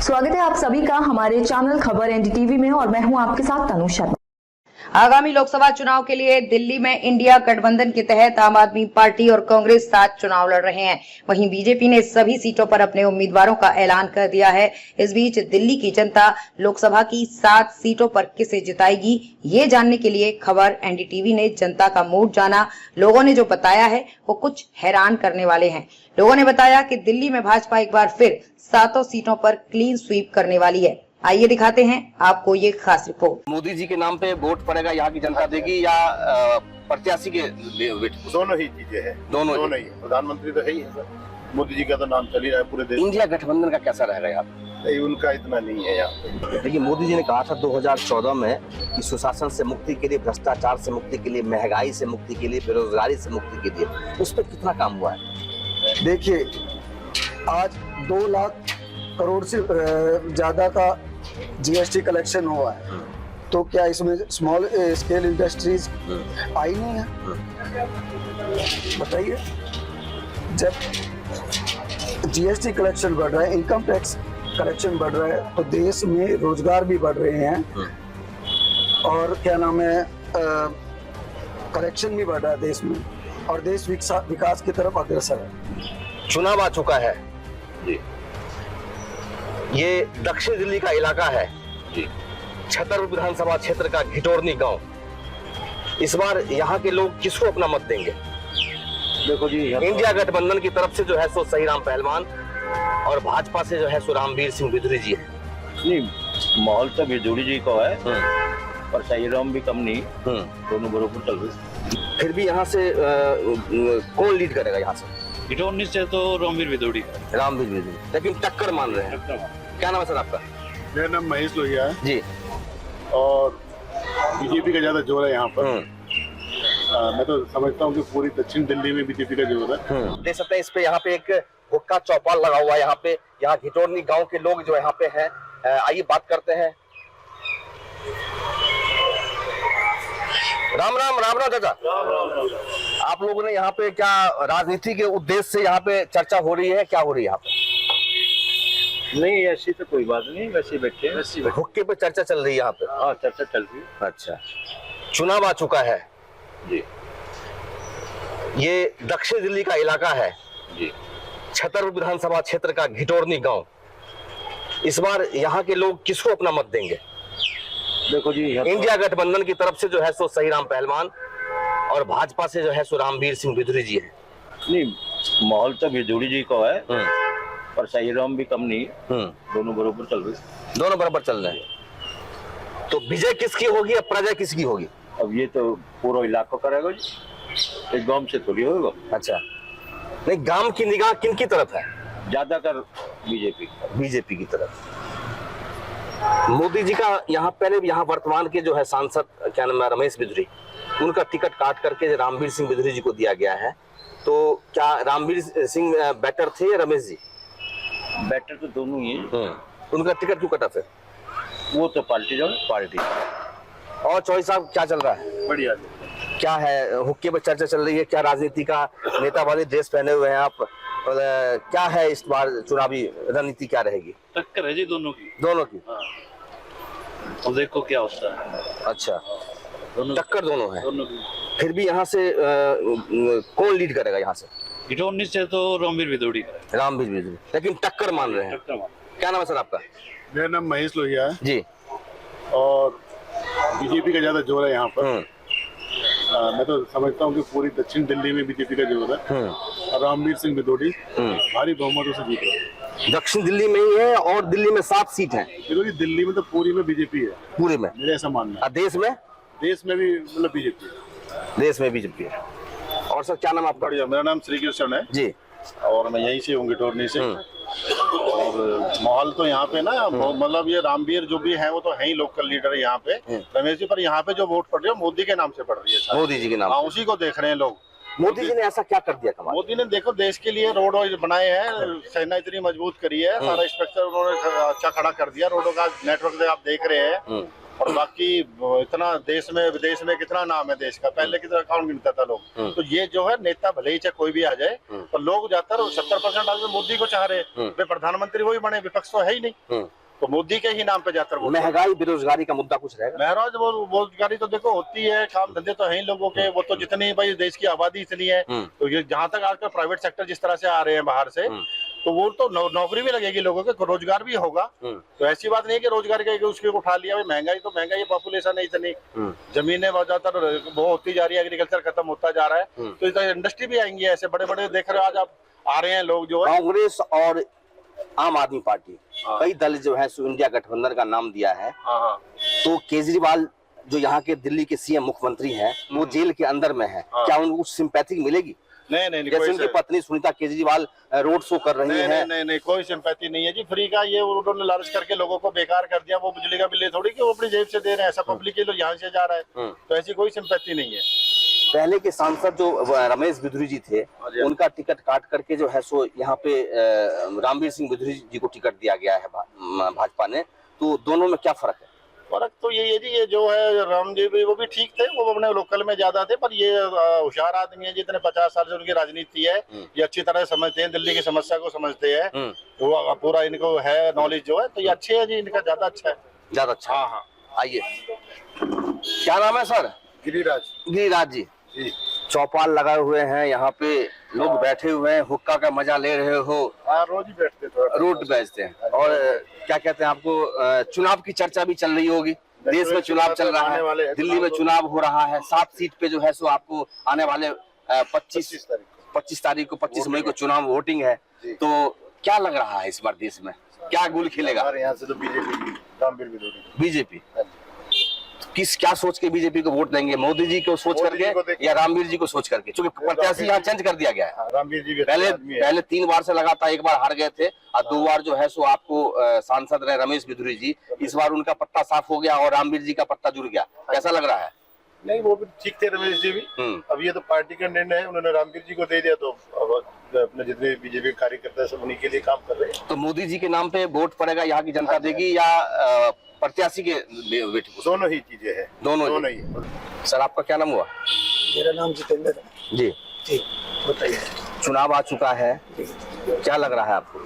स्वागत है आप सभी का हमारे चैनल खबर एनडीटीवी में और मैं हूं आपके साथ तनु शर्मा। आगामी लोकसभा चुनाव के लिए दिल्ली में इंडिया गठबंधन के तहत आम आदमी पार्टी और कांग्रेस साथ चुनाव लड़ रहे हैं। वहीं बीजेपी ने सभी सीटों पर अपने उम्मीदवारों का ऐलान कर दिया है। इस बीच दिल्ली की जनता लोकसभा की 7 सीटों पर किसे जिताएगी, ये जानने के लिए खबर एनडीटीवी ने जनता का मूड जाना। लोगों ने जो बताया है वो कुछ हैरान करने वाले हैं। लोगों ने बताया कि दिल्ली में भाजपा एक बार फिर 7 सीटों पर क्लीन स्वीप करने वाली है। आइए दिखाते हैं आपको ये खास रिपोर्ट। मोदी जी के नाम पे वोट पड़ेगा, यहाँ की जनता देगी या प्रत्याशी के? दोनों ही चीजें हैं, दोनों ही। प्रधानमंत्री तो है ही है सर, मोदी जी का तो नाम चल ही रहा है पूरे देश। इंडिया गठबंधन का कैसा रहेगा यहाँ? नहीं, उनका इतना नहीं है यहाँ पे। देखिए, मोदी जी ने कहा था 2014 में कि सुशासन से मुक्ति के लिए, भ्रष्टाचार से मुक्ति के लिए, महंगाई से मुक्ति के लिए, बेरोजगारी से मुक्ति के लिए, उस पर कितना काम हुआ है? देखिए, आज 2 लाख करोड़ से ज्यादा का जीएसटी कलेक्शन हुआ है, तो क्या इसमें स्मॉल स्केल इंडस्ट्रीज आई नहीं है? बताइए, जब जीएसटी कलेक्शन बढ़ रहा है, इनकम टैक्स कलेक्शन बढ़ रहा है, तो देश में रोजगार भी बढ़ रहे हैं और क्या नाम है, कलेक्शन भी बढ़ रहा है देश में, और देश विकास की तरफ अग्रसर है। चुनाव आ चुका है जी। ये दक्षिण दिल्ली का इलाका है जी, छतरपुर विधानसभा क्षेत्र का घिटोरनी गांव। इस बार यहाँ के लोग किसको अपना मत देंगे? देखो जी, इंडिया गठबंधन की तरफ से जो है सो सहीराम पहलवान और भाजपा से जो है सो रामवीर सिंह बिधूरी जी है। नहीं, माहौल तो बिधूरी जी को है, पर सहीराम भी कम नहीं, दोनों बराबर चल रहे। फिर भी यहाँ से कौन लीड करेगा? यहाँ से घिटोरनी से तो रामवीर बिधूरी, रामवीर बिधूरी, लेकिन टक्कर मान रहे हैं। क्या नाम है सर आपका? मेरा नाम महेश लोहिया है जी। और बीजेपी का ज्यादा जोर है यहाँ पर। मैं तो समझता हूँ कि पूरी दक्षिण दिल्ली में बीजेपी का जोर है। देख सकते हैं, इस पे यहाँ पे एक हुक्का चौपाल लगा हुआ है। यहाँ घिटोरनी गांव के लोग जो यहाँ पे हैं, आइए बात करते हैं। राम राम चाचा। आप लोगों ने यहाँ पे क्या राजनीति के उद्देश्य से यहाँ पे चर्चा हो रही है? क्या हो रही है यहाँ पे? नहीं, ऐसी तो कोई बात नहीं, वैसे बैठे हैं। हुक्के पे चर्चा चल रही है यहाँ पे? हाँ, चर्चा चल रही है। अच्छा, चुनाव आ चुका है जी। ये दक्षिण दिल्ली का इलाका है जी, छतरपुर विधानसभा क्षेत्र का घिटोरनी गांव। इस बार यहाँ के लोग किसको अपना मत देंगे? देखो जी, इंडिया गठबंधन की तरफ से जो है सो सहीराम पहलवान और भाजपा से जो है सो रामवीर सिंह बिधूरी जी है। नहीं, माहौल तो बिधूरी जी को है, पर सहीराम भी कम नहीं, दोनों बराबर चल रहे। दोनों बराबर चल रहे हैं। तो विजय किसकी होगी, पराजय किसकी होगी? अब ये तो पूरा इलाका करेगा जी, एक गांव से थोड़ी होगा। अच्छा, नहीं, गांव की निगाह किन की तरफ है? ज्यादातर बीजेपी की तरफ। मोदी जी का यहाँ वर्तमान के जो है सांसद, क्या नाम है, रमेश बिधूरी, उनका टिकट काट करके रामवीर सिंह बिधूरी जी को दिया गया है। तो क्या रामवीर सिंह बेटर थे या रमेश जी? बेटर तो दोनों ही हैं। उनका टिकट क्यों कटा फिर? वो तो पार्टी। और चौधरी साहब, क्या चल रहा है? बढ़िया। क्या है, हुक्के पर चर्चा चल रही है? क्या राजनीति का नेता वाले ड्रेस पहने हुए हैं आप? क्या है इस बार चुनावी रणनीति, क्या रहेगी? टक्कर है जी दोनों की। तो देखो क्या होता है। अच्छा, टक्कर दोनों है। की। फिर भी यहाँ से कौन लीड करेगा? यहाँ से घिटोरनी से तो रामवीर बिधूरी, लेकिन टक्कर मान रहे हैं। क्या नाम है सर आपका? मेरा नाम महेश लोहिया है जी। और बीजेपी का ज्यादा जोर है यहाँ पर। मैं तो समझता हूँ कि पूरी दक्षिण दिल्ली में बीजेपी का जोर है और रामवीर सिंह बिधूरी भारी बहुमतों से जीत रहे हैं। दक्षिण दिल्ली में ही है और दिल्ली में 7 सीट हैं। क्योंकि दिल्ली में तो पूरी में बीजेपी है, पूरे में, मेरा ऐसा मानना है। देश में भी मतलब बीजेपी है। देश में बीजेपी है। और सर, क्या नाम आपका? बढ़िया, मेरा नाम श्री कृष्ण है जी, और मैं यहीं से हूँ, घिटोरनी से। और माहौल तो यहाँ पे ना, मतलब ये रामवीर जो भी है वो तो है ही लोकल लीडर है यहाँ पे, रमेश जी। पर यहाँ पे जो वोट पड़ रही है मोदी के नाम से पड़ रही है, मोदी जी के नाम। हाँ, उसी को देख रहे हैं लोग। मोदी जी ने ऐसा क्या कर दिया कमाल? मोदी ने देखो देश के लिए रोड बनाए हैं, सेना इतनी मजबूत करी है, सारा स्ट्रक्चर उन्होंने अच्छा खड़ा कर दिया, रोडों का नेटवर्क आप देख रहे हैं। और बाकी इतना देश में विदेश में कितना नाम है देश का, पहले कितना अकाउंट गिनता था लोग। तो ये जो है नेता भले ही चाहे कोई भी आ जाए, तो लोग ज्यादातर 70% आदमी मोदी को चाह रहे हैं। वे प्रधानमंत्री वही बने, विपक्ष तो है ही नहीं, तो मोदी के ही नाम पे ज्यादातर वोट। महंगाई बेरोजगारी का मुद्दा कुछ रहेगा? महराज वो रोजगारी तो देखो होती है, काम धंधे तो है ही लोगों के, वो तो जितनी भाई देश की आबादी इतनी है, तो ये जहाँ तक आजकल प्राइवेट सेक्टर जिस तरह से आ रहे हैं बाहर से, तो वो तो नौकरी भी लगेगी लोगों के, रोजगार भी होगा। तो ऐसी बात नहीं है कि रोजगार के उसके उठा लिया। महंगाई तो महंगाई, पॉपुलेशन है इतनी, जमीनें बहुत ज्यादा वो होती जा रही है, एग्रीकल्चर खत्म होता जा रहा है, तो इधर इंडस्ट्री भी आएंगी। ऐसे बड़े बड़े देख रहे हो आज आप आ रहे हैं लोग जो है। कांग्रेस और आम आदमी पार्टी, कई दल जो है सो इंडिया गठबंधन का नाम दिया है। तो केजरीवाल जो यहाँ के दिल्ली के सीएम मुख्यमंत्री हैं, वो जेल के अंदर में है, क्या उनको सिंपैथी मिलेगी? नहीं, जैसे उनकी पत्नी सुनीता केजरीवाल रोड शो कर रही है। नहीं, कोई सिंपैथी नहीं है जी। फ्री का ये उन्होंने लालच करके लोगों को बेकार कर दिया। वो बिजली का बिल थोड़ी कि वो अपनी जेब से दे रहे हैं, ऐसा पब्लिक के लोग यहाँ से जा रहा है, तो ऐसी कोई सिंपैथी नहीं है। पहले के सांसद जो रमेश बिधूरी जी थे, उनका टिकट काट करके जो है सो यहाँ पे रामवीर सिंह बिधूरी जी को टिकट दिया गया है भाजपा ने। तो दोनों में क्या फर्क है? फर्क तो यही है जी, ये जो है राम जी भी वो भी ठीक थे, वो अपने लोकल में ज्यादा थे, पर ये होशियार आदमी है, जितने 50 साल से उनकी राजनीति है, ये अच्छी तरह समझते हैं, दिल्ली की समस्या को समझते हैं, तो पूरा इनको है नॉलेज जो है, तो ये अच्छे है जी, इनका ज्यादा अच्छा है। ज्यादा अच्छा? हाँ। आइए, क्या नाम है सर? गिरिराज जी। चौपाल लगाए हुए हैं, यहाँ पे लोग बैठे हुए हैं, हुक्का का मजा ले रहे हो? रोज ही बैठते, रोड बैठते हैं। और क्या कहते हैं, आपको चुनाव की चर्चा भी चल रही होगी? देश में चुनाव चल रहा है, दिल्ली में चुनाव हो रहा है, 7 सीट पे जो है सो आपको आने वाले 25 तारीख को 25 मई को चुनाव वोटिंग है। तो क्या लग रहा है इस बार देश में, क्या गोल खेलेगा? यहाँ से तो बीजेपी क्या सोच के बीजेपी को वोट देंगे? मोदी जी को सोच करके या रामवीर जी को सोच करके? क्योंकि प्रत्याशी यहाँ चेंज कर दिया गया है। रामवीर जी पहले 3 बार से लगातार, एक बार हार गए थे और 2 बार जो है सो आपको सांसद रहे रमेश बिधूरी जी। इस बार उनका पत्ता साफ हो गया और रामवीर जी का पत्ता जुड़ गया। कैसा लग रहा है? नहीं, वो भी ठीक थे रमेश जी भी। अब ये तो पार्टी का निर्णय है, उन्होंने रामवीर जी को दे दिया, तो अब अपने जितने बीजेपी कार्यकर्ता सब उन्हीं के लिए काम कर रहे हैं। तो मोदी जी के नाम पे वोट पड़ेगा, यहाँ की जनता देगी या प्रत्याशी के बेटे को? दोनों ही चीजें हैं, दोनों ही। सर, आपका क्या नाम हुआ? मेरा नाम जितेंद्र है जी। जी, बताइए। चुनाव आ चुका है, क्या लग रहा है आपको?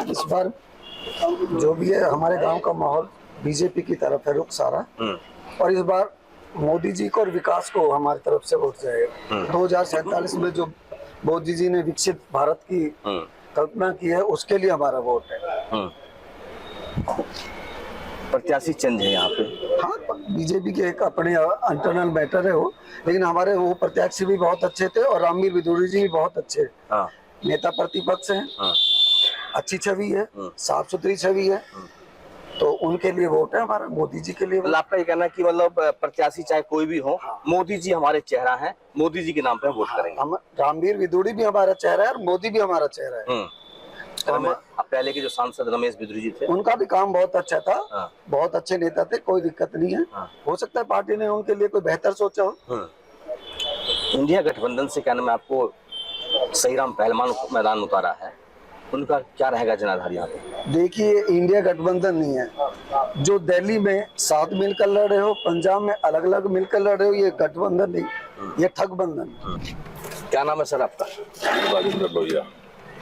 इस बार जो भी है हमारे गांव का माहौल बीजेपी की तरफ है, रुख सारा। और इस बार मोदी जी को और विकास को हमारी तरफ से वोट जाएगा। 2047 में जो मोदी जी ने विकसित भारत की कल्पना की है, उसके लिए हमारा वोट है। प्रत्याशी चेंज है यहाँ पे? हाँ, बीजेपी के एक अपने इंटरनल मैटर है वो, लेकिन हमारे वो प्रत्याशी भी बहुत अच्छे थे और रामवीर बिधूरी जी भी बहुत अच्छे नेता प्रतिपक्ष हैं। अच्छी छवि है, साफ सुथरी छवि है, तो उनके लिए वोट है हमारा, मोदी जी के लिए। मतलब आपका ये कहना है कि मतलब प्रत्याशी चाहे कोई भी हो, मोदी जी हमारे चेहरा है, मोदी जी के नाम पे वोट करेंगे। हम रामवीर बिधूरी भी हमारा चेहरा है और मोदी भी हमारा चेहरा है। पहले के जो सांसद रमेश बिधूरी जी थे, उनका भी काम बहुत अच्छा था, बहुत अच्छे नेता थे, कोई दिक्कत नहीं है। हो सकता है पार्टी ने उनके लिए कोई बेहतर सोचा हो। इंडिया गठबंधन से क्या नाम है, आपको सही राम पहलवान मैदान में उतारा है, उनका क्या रहेगा जनाधार यहाँ पे? देखिए, इंडिया गठबंधन नहीं है। जो दिल्ली में साथ मिलकर लड़ रहे हो, पंजाब में अलग अलग मिलकर लड़ रहे हो, ये गठबंधन नहीं, ये ठगबंधन। क्या नाम है सर आपका? लोहिया।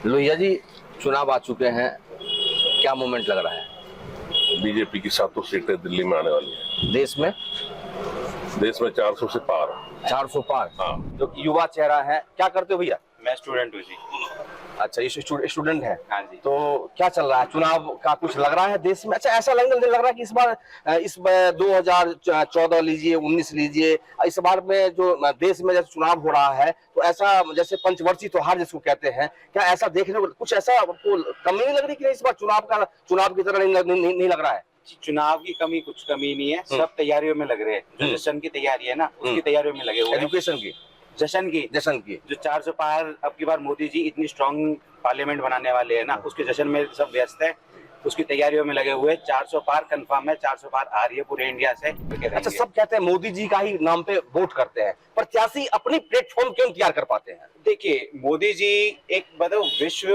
लोहिया जी, चुनाव आ चुके हैं, क्या मूवमेंट लग रहा है? बीजेपी की 7 सीटें दिल्ली में आने वाली है। देश में 400 से पार। 400 पार। हाँ। जो युवा चेहरा है, क्या करते हो भैया? मैं स्टूडेंट हूँ जी। अच्छा, ये स्टूडेंट है? हाँ जी। तो क्या चल रहा है, चुनाव का कुछ लग रहा है देश में? अच्छा, ऐसा लग रहा है कि इस बार 2014 लीजिए, 19 लीजिए, इस बार में जो देश में जैसे चुनाव हो रहा है, तो ऐसा जैसे पंचवर्षीय त्योहार जिसको कहते हैं, क्या ऐसा देखने को कुछ ऐसा आपको कमी नहीं लग रही कि इस बार चुनाव की तरह नहीं लग रहा है? चुनाव की कुछ कमी नहीं है, सब तैयारियों में लग रहे हैं। जो जश्न की तैयारी है ना, उसकी तैयारियों में लगे हुए हैं। एजुकेशन की, जश्न की जो 400 पार अब की बार मोदी जी इतनी स्ट्रॉन्ग पार्लियामेंट बनाने वाले हैं ना, उसके जश्न में सब व्यस्त है, उसकी तैयारियों में लगे हुए। 400 पार कंफर्म है, 400 पार आ रही है पूरे इंडिया से। अच्छा, सब कहते हैं मोदी जी का ही नाम पे वोट करते हैं, प्रत्याशी अपनी प्लेटफॉर्म क्यों तैयार कर पाते हैं? देखिए, मोदी जी एक मतलब विश्व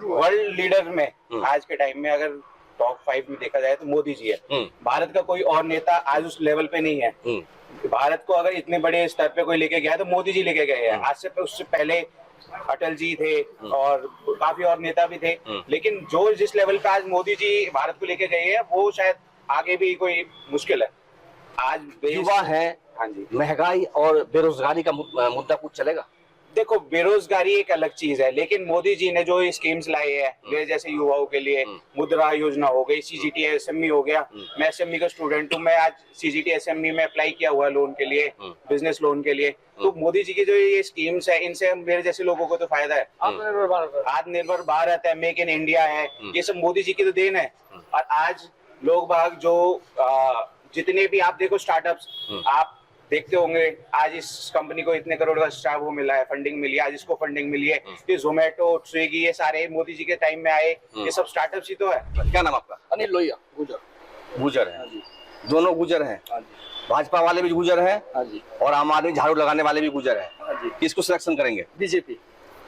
वर्ल्ड लीडर में आज के टाइम में अगर टॉप 5 में देखा जाए तो मोदी जी है। भारत का कोई और नेता आज उस लेवल पे नहीं है। भारत को अगर इतने बड़े स्तर पे कोई लेके गया है तो मोदी जी लेके गए हैं। आज से उससे पहले अटल जी थे और काफी और नेता भी थे, लेकिन जो जिस लेवल पे आज मोदी जी भारत को लेके गए हैं वो शायद आगे भी कोई मुश्किल है। आज युवा है, हाँ जी, महंगाई और बेरोजगारी का मुद्दा कुछ चलेगा? देखो बेरोजगारी एक अलग चीज है, लेकिन मोदी जी ने जो स्कीम्स लाए हैं वे जैसे युवाओं के लिए मुद्रा योजना हो गई, सीजीटी एसएमई हो गया। मैं एसएमई का स्टूडेंट हूँ, मैं आज सीजीटी एसएमई में अप्लाई किया हुआ लोन के लिए, बिजनेस लोन के लिए। तो मोदी जी की जो ये स्कीम्स है इनसे मेरे जैसे लोगों को तो फायदा है। आत्मनिर्भर भारत है, मेक इन इंडिया है, ये सब मोदी जी की तो देन है। और आज लोग बाग जो जितने भी आप देखो स्टार्टअप्स आप देखते होंगे, आज इस कंपनी को इतने करोड़ का स्टाफ वो मिला है, फंडिंग मिली है, आज इसको फंडिंग मिली है। ये जोमेटो, स्विगी, ये सारे मोदी जी के टाइम में आए, ये सब स्टार्टअप्स ही तो है। क्या नाम आपका? अनिल लोहिया, गुजर। गुजर है, दोनों गुजर हैं। भाजपा वाले भी गुजर हैं और आम आदमी झाड़ू लगाने वाले भी गुजर हैं। किसको सिलेक्शन करेंगे? बीजेपी,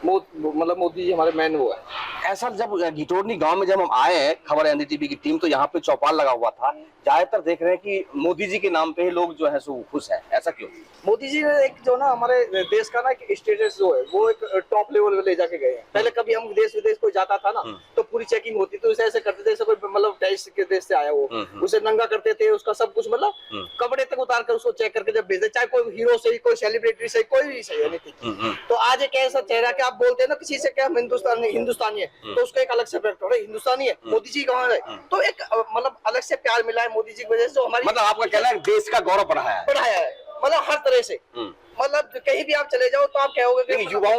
मतलब मोदी जी हमारे मेन वो है। ऐसा जब घिटोरनी गांव में जब हम आए खबर एनडीटीवी की टीम, तो यहाँ पे चौपाल लगा हुआ था। ज्यादातर देख रहे हैं कि मोदी जी के नाम पे ही लोग जो है सो खुश है, ऐसा क्यों? मोदी जी ने एक जो ना हमारे देश का ना एक स्टेटस जो है वो एक टॉप लेवल पे ले जाके गए हैं। पहले कभी हम देश विदेश कोई जाता था ना तो पूरी चेकिंग होती, तो ऐसे करते थे जैसे कोई मतलब देश के देश से आया वो, उसे नंगा करते थे, उसका सब कुछ मतलब कपड़े तक उतार कर उसको चेक करके जब भेजते, चाहे कोई हीरो से ही, कोई सेलिब्रिटी से, कोई भी सही नहीं। तो आज एक ऐसा चेहरा कि आप बोलते हैं ना किसी से क्या हम हिंदुस्तानी है तो उसका एक अलग से हिंदुस्तानी है, मोदी जी कहाँ है, तो एक मतलब अलग से प्यार मिला है मोदी जी की वजह से। हमारी मतलब आपका कहना है देश का गौरव बढ़ाया है, मतलब हर तरह से, मतलब कहीं भी आप चले जाओ तो आप कहोगे कि युवा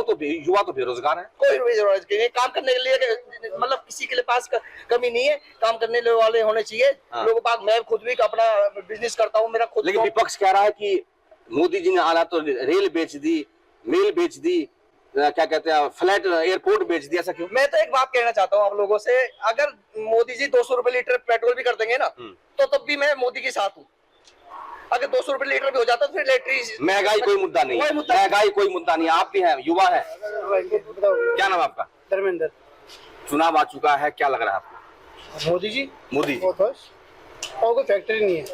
तो बेरोजगार है, कोई बेरोजगार नहीं, काम करने के लिए मतलब किसी के लिए पास कमी नहीं है, काम करने वाले होने चाहिए लोगों पास। मैं खुद भी अपना बिजनेस करता हूँ, मेरा खुद। लेकिन विपक्ष कह रहा है कि मोदी जी ने आना तो रेल बेच दी, मेल बेच दी, क्या कहते हैं फ्लैट एयरपोर्ट बेच दिया, ऐसा क्यों? मैं तो एक बात कहना चाहता हूँ आप लोगों से, अगर मोदी जी 200 रुपए लीटर पेट्रोल भी कर देंगे ना तो तब भी मैं मोदी के साथ हूँ। अगर 200 रुपए लीटर भी हो जाता तो फिर इलेक्ट्रिक महंगाई कोई मुद्दा नहीं है, महंगाई कोई मुद्दा नहीं है। आप भी हैं, युवा है, क्या नाम आपका? धर्मेंद्र। चुनाव आ चुका है, क्या लग रहा है आपको? मोदी जी और कोई फैक्ट्री नहीं है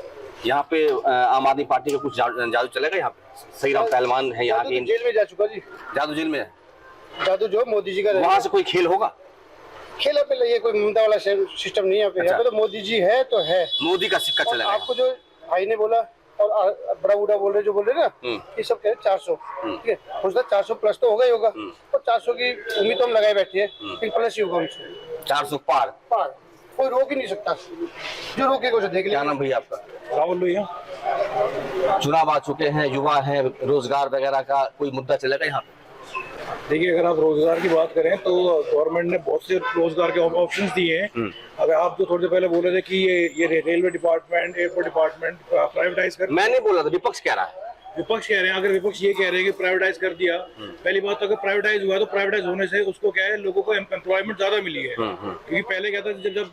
यहाँ पे। आम आदमी पार्टी का कुछ जादू चलेगा यहाँ पे? सही राम पहलवान है यहाँ के, जेल में जा चुका जी, जादू जेल में है, जादू जो मोदी जी का वहाँ से कोई खेल होगा? खेला पे ये कोई ममता वाला सिस्टम नहीं है यहाँ पे तो मोदी जी है तो है, मोदी का सिक्का चलेगा। आपको जो भाई ने बोला और बड़ा बूढ़ा बोल रहे जो बोल रहे ना ये सब कह 400, ठीक है, हो सकता 400 प्लस तो होगा ही होगा, और 400 की उम्मीद तो हम लगाए बैठे हैं, फिर प्लस ही होगा हमसे 400 पार कोई रोक ही नहीं सकता, जो रोकेगा उसे देख। क्या नाम भैया आपका? राहुल लोहिया। चुनाव आ चुके हैं, युवा है, रोजगार वगैरह का कोई मुद्दा चलेगा यहाँ पे? देखिए, अगर आप रोजगार की बात करें तो गवर्नमेंट ने बहुत से रोजगार के ऑप्शंस दिए हैं। अगर आप जो थोड़ी देर पहले बोले थे कि ये railway department, airport department privatise कर, मैं नहीं बोल रहा था, विपक्ष कह रहा है। विपक्ष कह रहे हैं, अगर विपक्ष ये कह रहे हैं कि प्राइवेटाइज कर दिया, पहली बात तो अगर प्राइवेटाइज हुआ तो प्राइवेटाइज होने से उसको क्या है, लोगों को एम्प्लॉयमेंट ज्यादा मिली है। क्योंकि पहले क्या था, जब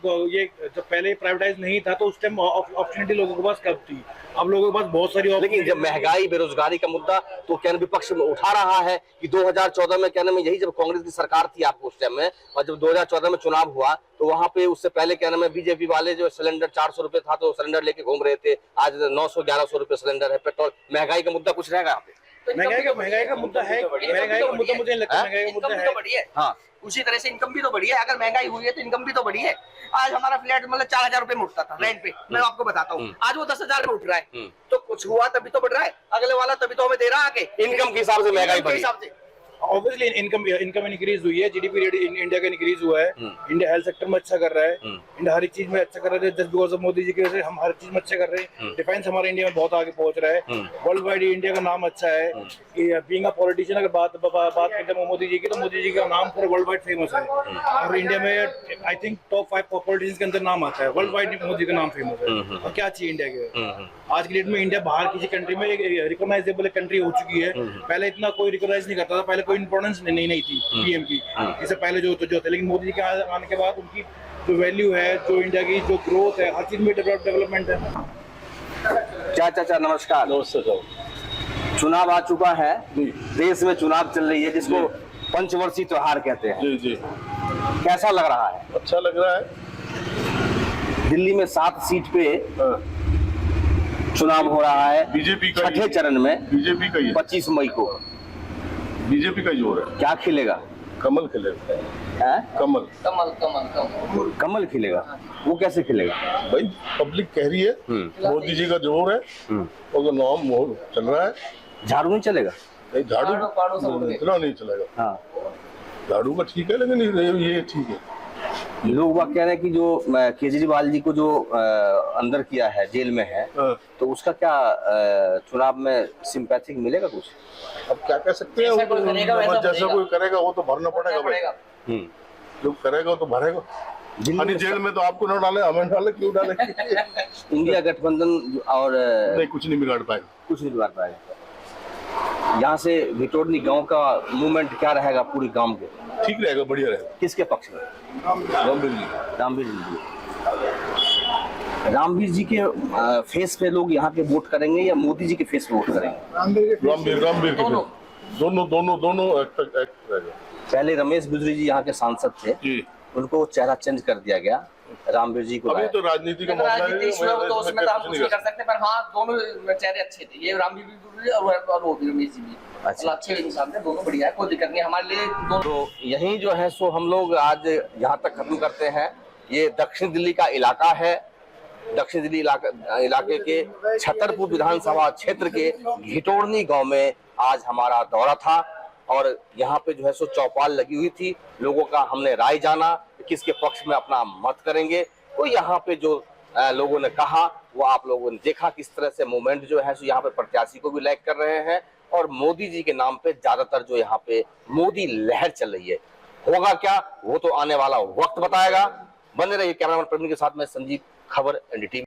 पहले प्राइवेटाइज नहीं था तो उस टाइम अपॉर्चुनिटी लोगों के पास कब थी, अब लोगों के पास बहुत सारी। लेकिन जब महंगाई बेरोजगारी का मुद्दा तो क्या विपक्ष में उठा रहा है कि 2014 में क्या नाम है, यही जब कांग्रेस की सरकार थी आपको उस टाइम में, और जब 2014 में चुनाव हुआ तो वहां पे उससे पहले क्या नाम है बीजेपी वाले जो सिलेंडर 400 रुपए था तो सिलेंडर लेके घूम रहे थे, आज 900-1100 रुपए सिलेंडर है पेट्रोल। महंगाई का मुद्दा कुछ रहेगा यहाँ पे? महंगाई का मुद्दा है, महंगाई का मुद्दा मुझे लगता है महंगाई का मुद्दा है। हाँ, उसी तरह से इनकम भी तो बढ़ी है, अगर महंगाई हुई है तो इनकम भी तो बढ़ी है। आज हमारा फ्लैट मतलब 4000 रुपए में उठता था रेंट पे, मैं आपको बताता हूँ, आज वो 10,000 में उठ रहा है, तो कुछ हुआ तभी तो बढ़ रहा है, अगले वाला तभी तो हमें दे रहा है आगे। इनकम के हिसाब से महंगाई बढ़ी, हिसाब से ऑब्वियसली इनकम इंक्रीज हुई है, जीडीपी रेट इंडिया का इंक्रीज हुआ है, इंडिया हेल्थ सेक्टर में अच्छा कर रहा है, इंडिया हर एक चीज में अच्छा कर रहा है, just because of Modi ji की वजह से हम हर चीज में अच्छा कर रहे हैं। डिफेंस हमारे इंडिया में बहुत आगे पहुंच रहा है, वर्ल्ड वाइड इंडिया का नाम अच्छा है। बीइंग अ पॉलिटिशियन अगर बात करते हैं मोदी जी की, तो मोदी जी का नाम पूरे वर्ल्ड वाइड फेमस है, और इंडिया में आई थिंक टॉप 5 पॉलिटिशियंस के अंदर नाम आता है, वर्ल्ड वाइड मोदी का नाम फेमस है। और क्या चाहिए इंडिया के? आज की डेट में इंडिया बाहर किसी कंट्री में रिकॉग्नाइजेबल कंट्री हो चुकी है। पहले इतना कोई रिकॉग्नाइज नहीं करता था, पहले कोई इंपॉर्टेंस नहीं थी पीएम की, इससे पहले जो थे, लेकिन मोदी जी के आने के बाद उनकी जो वैल्यू है, जो इंडिया की जो ग्रोथ है, हर चीज में डेवलपमेंट है। चाचा नमस्कार। नमस्कार। चुनाव आ चुका है, देश में चुनाव चल रही है जिसको पंचवर्षीय त्योहार कहते हैं। जी जी, कैसा लग रहा है? अच्छा लग रहा है। दिल्ली में 7 सीट पे चुनाव हो रहा है बीजेपी का छठे चरण में, बीजेपी का ही 25 मई को। बीजेपी का जोर है। क्या खिलेगा? कमल खिलेगा। है? कमल कमल खिलेगा। वो कैसे खिलेगा? भाई पब्लिक कह रही है मोदी जी का जोर है और नाम चल रहा है। झाड़ू नहीं चलेगा? नहीं, झाड़ू इतना नहीं चलेगा। हाँ, झाड़ू का ठीक है लेकिन ये ठीक है। लोग बात कह रहे हैं कि जो केजरीवाल जी को जो अंदर किया है, जेल में है, तो उसका क्या चुनाव में सिंपैथिक मिलेगा कुछ? अब क्या कह सकते हैं, जैसा कोई करेगा वो तो भरना पड़ेगा भाई। जो करेगा वो तो भरेगा। जेल में तो आपको न डाले, हमें डाले, क्यों डाले? इंडिया गठबंधन और नहीं, कुछ नहीं बिगाड़ पाएगा। कुछ नहीं बिगाड़ पाएगा। यहाँ से विटोरनी गांव का मूवमेंट क्या रहेगा? पूरी गांव के ठीक रहेगा, बढ़िया रहेगा। किसके पक्ष में? रामवीर जी। रामवीर जी। रामवीर जी के फेस पे लोग यहाँ के वोट करेंगे या मोदी जी के फेस पे वोट करेंगे? रामवीर के दोनों एक्ट रहेगा। पहले रमेश बिजरी जी यहाँ के सांसद थे, उनको चेहरा चेंज कर दिया गया, रामवीर जी को। अभी तो राजनीति का मामला है, तो उसमें तो हम कुछ नहीं कर सकते, पर हाँ दोनों चेहरे अच्छे थे, ये रामवीर भी और वो भी रमेश जी भी अच्छे इंसान थे, दोनों बढ़िया है, कोई दिक्कत नहीं हमारे लिए। तो यही जो है सो हम लोग आज यहाँ तक खत्म करते हैं। ये दक्षिण दिल्ली का इलाका है। दक्षिण दिल्ली इलाके के छतरपुर विधानसभा क्षेत्र के घिटोरनी गांव में आज हमारा दौरा था और यहाँ पे जो है सो चौपाल लगी हुई थी। लोगों का हमने राय जाना, किसके पक्ष में अपना मत करेंगे। तो यहाँ पे जो लोगों ने कहा वो आप लोगों ने देखा, किस तरह से मूवमेंट जो है सो यहाँ पे प्रत्याशी को भी लाइक कर रहे हैं और मोदी जी के नाम पे ज्यादातर जो यहाँ पे मोदी लहर चल रही है। होगा क्या वो तो आने वाला वक्त बताएगा। बने रहिए कैमरामैन प्रवीण के साथ में संजीव, खबर एनडीटीवी।